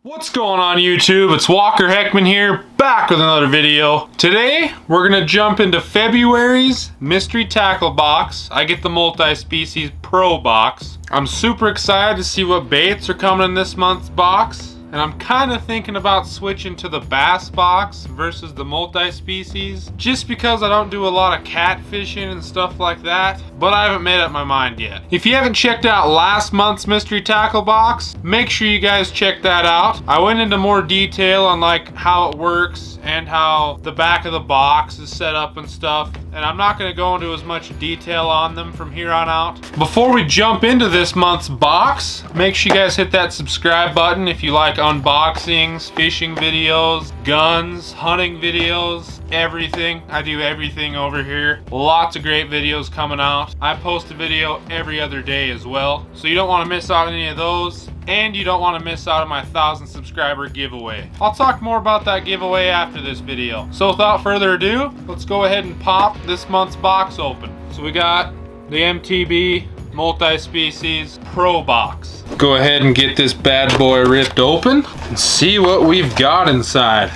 What's going on YouTube? It's Walker Heckman here, back with another video. Today, we're gonna jump into February's mystery tackle box. I get the multi-species pro box. I'm super excited to see what baits are coming in this month's box. And I'm kind of thinking about switching to the bass box versus the multi-species, just because I don't do a lot of catfishing and stuff like that, but I haven't made up my mind yet. If you haven't checked out last month's mystery tackle box, make sure you guys check that out. I went into more detail on like how it works and how the back of the box is set up and stuff, and I'm not going to go into as much detail on them from here on out. Before we jump into this month's box, make sure you guys hit that subscribe button if you like unboxings, fishing videos, guns, hunting videos, everything. I do everything over here. Lots of great videos coming out. I post a video every other day as well, so you don't want to miss out on any of those, and you don't want to miss out on my 1,000 subscriber giveaway. I'll talk more about that giveaway after this video. So without further ado, let's go ahead and pop this month's box open. So we got the MTB multi-species pro box. Go ahead and get this bad boy ripped open and see what we've got inside.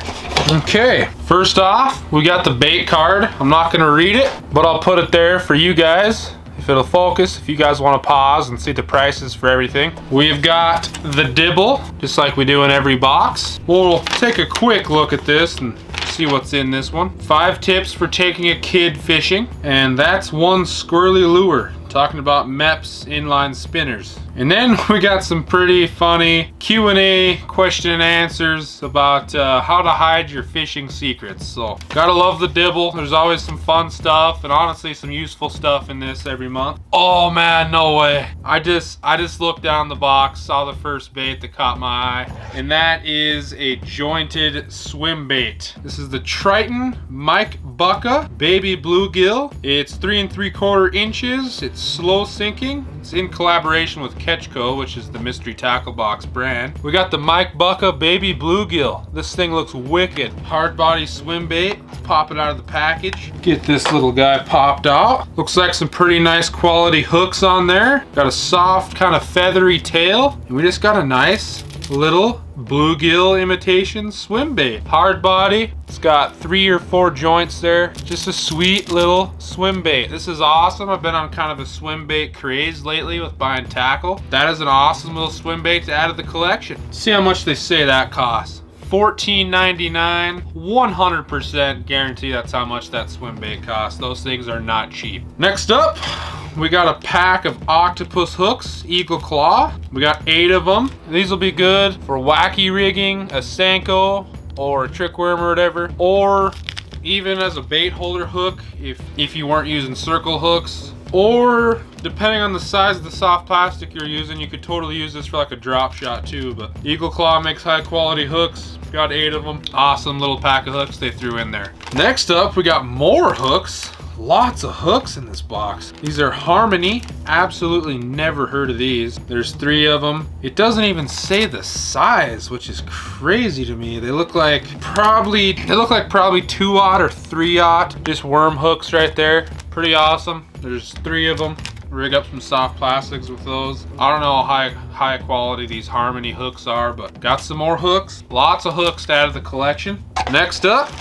Okay, first off, we got the bait card. I'm not gonna read it, but I'll put it there for you guys if it'll focus, if you guys want to pause and see the prices for everything. We've got the dibble, just like we do in every box. We'll take a quick look at this and see what's in this one. 5 tips for taking a kid fishing, and that's one squirrely lure. Talking about MEPS inline spinners. And then we got some pretty funny Q&A question and answers about how to hide your fishing secrets. So gotta love the dibble. There's always some fun stuff and honestly some useful stuff in this every month. Oh man, no way. I just looked down the box, saw the first bait that caught my eye, and that is a jointed swim bait. This is the Triton Mike Bucka baby bluegill. It's 3 3/4 inches. It's slow sinking. It's in collaboration with Ketchco, which is the mystery tackle box brand. We got the Mike Bucka baby bluegill. This thing looks wicked. Hard body swim bait. Pop it out of the package. Get this little guy popped out. Looks like some pretty nice quality hooks on there. Got a soft kind of feathery tail. And we just got a nice little bluegill imitation swim bait. Hard body. It's got 3 or 4 joints there. Just a sweet little swim bait. This is awesome. I've been on kind of a swim bait craze lately with buying tackle. That is an awesome little swim bait to add to the collection. See how much they say that costs. $14.99. 100% guarantee that's how much that swim bait costs. Those things are not cheap. Next up, we got a pack of octopus hooks, Eagle Claw. We got 8 of them. These will be good for wacky rigging, a Senko, or a trick worm or whatever, or even as a bait holder hook if you weren't using circle hooks, or depending on the size of the soft plastic you're using, you could totally use this for like a drop shot too. But Eagle Claw makes high quality hooks. Got 8 of them. Awesome little pack of hooks they threw in there. Next up, we got more hooks. Lots of hooks in this box. These are Harmony. Absolutely never heard of these. There's 3 of them. It doesn't even say the size, which is crazy to me. They look like probably 2/0 or 3/0. Just worm hooks right there. Pretty awesome. There's 3 of them. Rig up some soft plastics with those. I don't know how high quality these Harmony hooks are, but got some more hooks. Lots of hooks to add to the collection. Next up,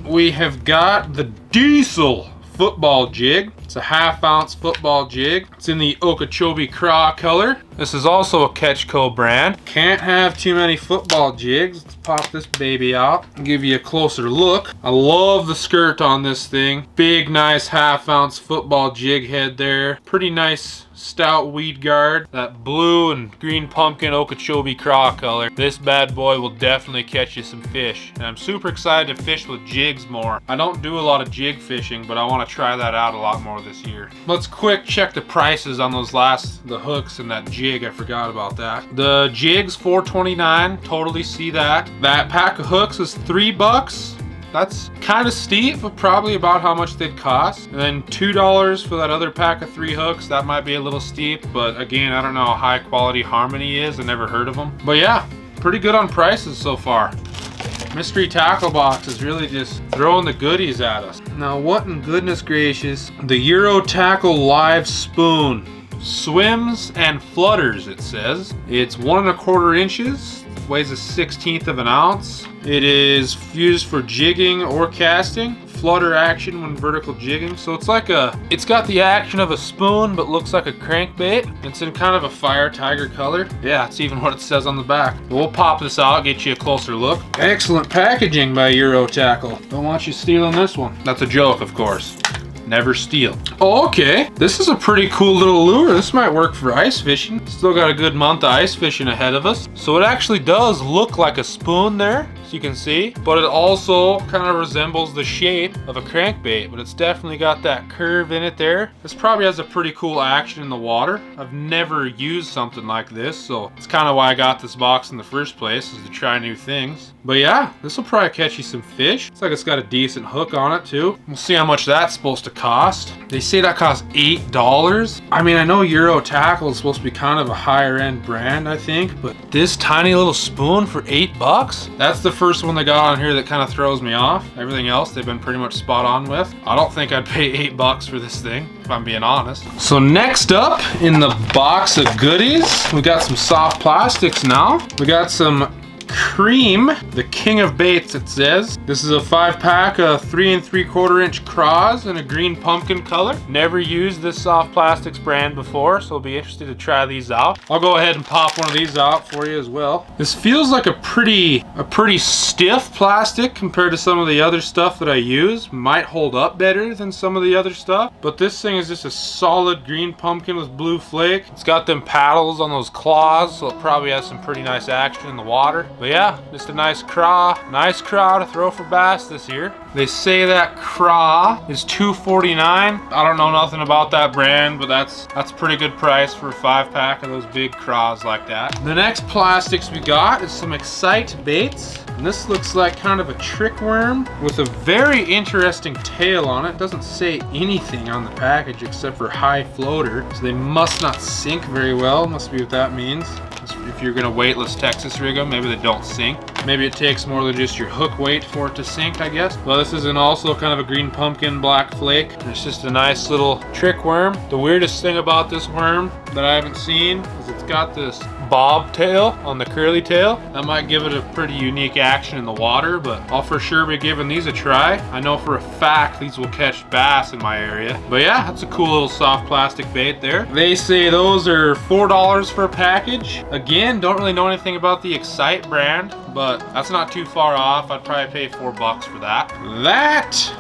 we have got the Diesel football jig. It's a 1/2 ounce football jig. It's in the Okeechobee Craw color. This is also a Ketchco brand. Can't have too many football jigs. Let's pop this baby out and give you a closer look. I love the skirt on this thing. Big, nice 1/2 ounce football jig head there. Pretty nice stout weed guard. That blue and green pumpkin Okeechobee Craw color. This bad boy will definitely catch you some fish. And I'm super excited to fish with jigs more. I don't do a lot of jig fishing, but I want to try that out a lot more this year. Let's quick check the prices on the hooks and that jig. I forgot about that. The jig's $4.29. Totally see that. That pack of hooks is $3. That's kind of steep, but probably about how much they'd cost. And then $2 for that other pack of 3 hooks. That might be a little steep, but again, I don't know how high quality Harmony is. I never heard of them. But yeah, pretty good on prices so far. Mystery Tackle Box is really just throwing the goodies at us. Now what in goodness gracious? The Euro Tackle Live Spoon. Swims and flutters, it says. It's 1 1/4 inches, weighs 1/16 of an ounce. It is used for jigging or casting. Flutter action when vertical jigging. So it's got the action of a spoon but looks like a crankbait. It's in kind of a fire tiger color. Yeah, it's even what it says on the back. We'll pop this out, get you a closer look. Excellent packaging by Euro Tackle. Don't want you stealing this one. That's a joke, of course. Never steal. Oh, okay. This is a pretty cool little lure. This might work for ice fishing. Still got a good month of ice fishing ahead of us. So it actually does look like a spoon there, as you can see, but it also kind of resembles the shape of a crankbait, but it's definitely got that curve in it there. This probably has a pretty cool action in the water. I've never used something like this, so it's kind of why I got this box in the first place, is to try new things. But yeah, this will probably catch you some fish. It's like it's got a decent hook on it too. We'll see how much that's supposed to cost. They say that costs $8. I mean, I know Euro Tackle is supposed to be kind of a higher end brand, I think, but this tiny little spoon for $8? That's the first one they got on here that kind of throws me off. Everything else they've been pretty much spot on with. I don't think I'd pay $8 for this thing, if I'm being honest. So next up in the box of goodies, we got some soft plastics now. We got some Cream, the king of baits, it says. This is a 5-pack of 3 3/4 inch craws in a green pumpkin color. Never used this soft plastics brand before, so I'll be interested to try these out. I'll go ahead and pop one of these out for you as well. This feels like a pretty stiff plastic compared to some of the other stuff that I use. Might hold up better than some of the other stuff, but this thing is just a solid green pumpkin with blue flake. It's got them paddles on those claws, so it probably has some pretty nice action in the water. But yeah, just a nice craw to throw for bass this year. They say that craw is $2.49. I don't know nothing about that brand, but that's a pretty good price for a 5-pack of those big craws like that. The next plastics we got is some Excite baits. And this looks like kind of a trick worm with a very interesting tail on it. Doesn't say anything on the package except for high floater. So they must not sink very well, must be what that means. If you're gonna weightless Texas rig them, maybe they don't sink. Maybe it takes more than just your hook weight for it to sink, I guess. Well, this is also kind of a green pumpkin black flake. It's just a nice little trick worm. The weirdest thing about this worm that I haven't seen is it's got this bob tail on the curly tail. That might give it a pretty unique action in the water, but I'll for sure be giving these a try. I know for a fact these will catch bass in my area. But yeah, that's a cool little soft plastic bait there. They say those are $4 for a package. Again, don't really know anything about the Excite brand, but that's not too far off. I'd probably pay $4 for that. That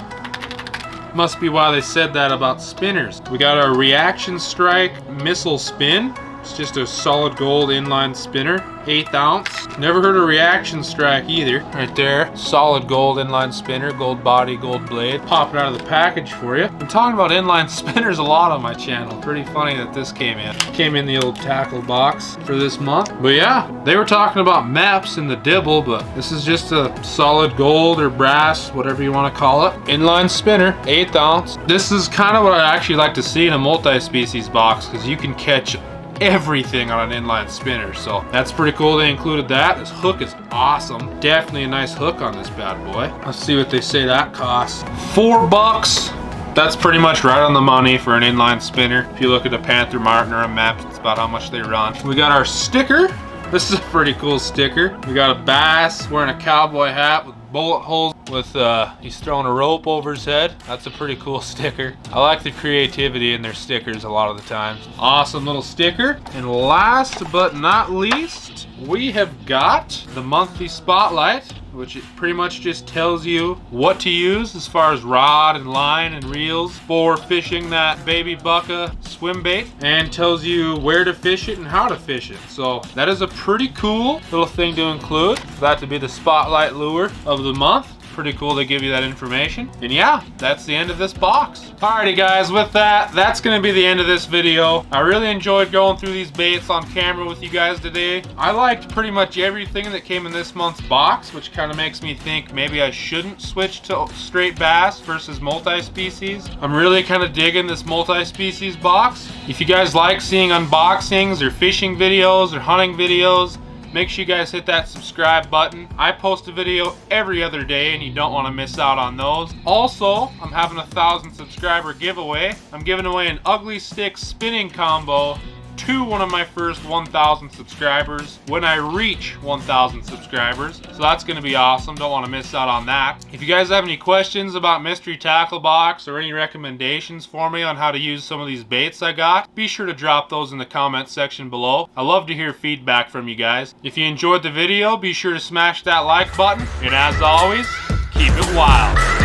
must be why they said that about spinners. We got our Reaction Strike Missile Spin. It's just a solid gold inline spinner, 1/8 ounce. Never heard of Reaction Strike either. Right there, solid gold inline spinner, gold body, gold blade. Pop it out of the package for you. I'm talking about inline spinners a lot on my channel. Pretty funny that this came in. Came in the old tackle box for this month. But yeah, they were talking about maps in the dibble, but this is just a solid gold or brass, whatever you want to call it. Inline spinner, 1/8 ounce. This is kind of what I actually like to see in a multi-species box, because you can catch everything on an inline spinner, so that's pretty cool they included that. This hook is awesome. Definitely a nice hook on this bad boy. Let's see what they say that costs. $4. That's pretty much right on the money for an inline spinner. If you look at a Panther Martin or a Mep, it's about how much they run. We got our sticker. This is a pretty cool sticker. We got a bass wearing a cowboy hat with bullet holes with he's throwing a rope over his head. That's a pretty cool sticker. I like the creativity in their stickers a lot of the times. Awesome little sticker. And last but not least, we have got the monthly spotlight, which it pretty much just tells you what to use as far as rod and line and reels for fishing that baby bucka swim bait, and tells you where to fish it and how to fish it. So that is a pretty cool little thing to include. For that to be the spotlight lure of the month. Pretty cool they give you that information. And yeah, that's the end of this box. Alrighty guys, with that, that's gonna be the end of this video. I really enjoyed going through these baits on camera with you guys today. I liked pretty much everything that came in this month's box, which kind of makes me think maybe I shouldn't switch to straight bass versus multi-species. I'm really kind of digging this multi-species box. If you guys like seeing unboxings or fishing videos or hunting videos, make sure you guys hit that subscribe button. I post a video every other day and you don't want to miss out on those. Also, I'm having a 1,000 subscriber giveaway. I'm giving away an ugly stick spinning combo to one of my first 1,000 subscribers when I reach 1,000 subscribers. So that's going to be awesome. Don't want to miss out on that. If you guys have any questions about Mystery Tackle Box or any recommendations for me on how to use some of these baits I got, be sure to drop those in the comment section below. I love to hear feedback from you guys. If you enjoyed the video, be sure to smash that like button. And as always, keep it wild.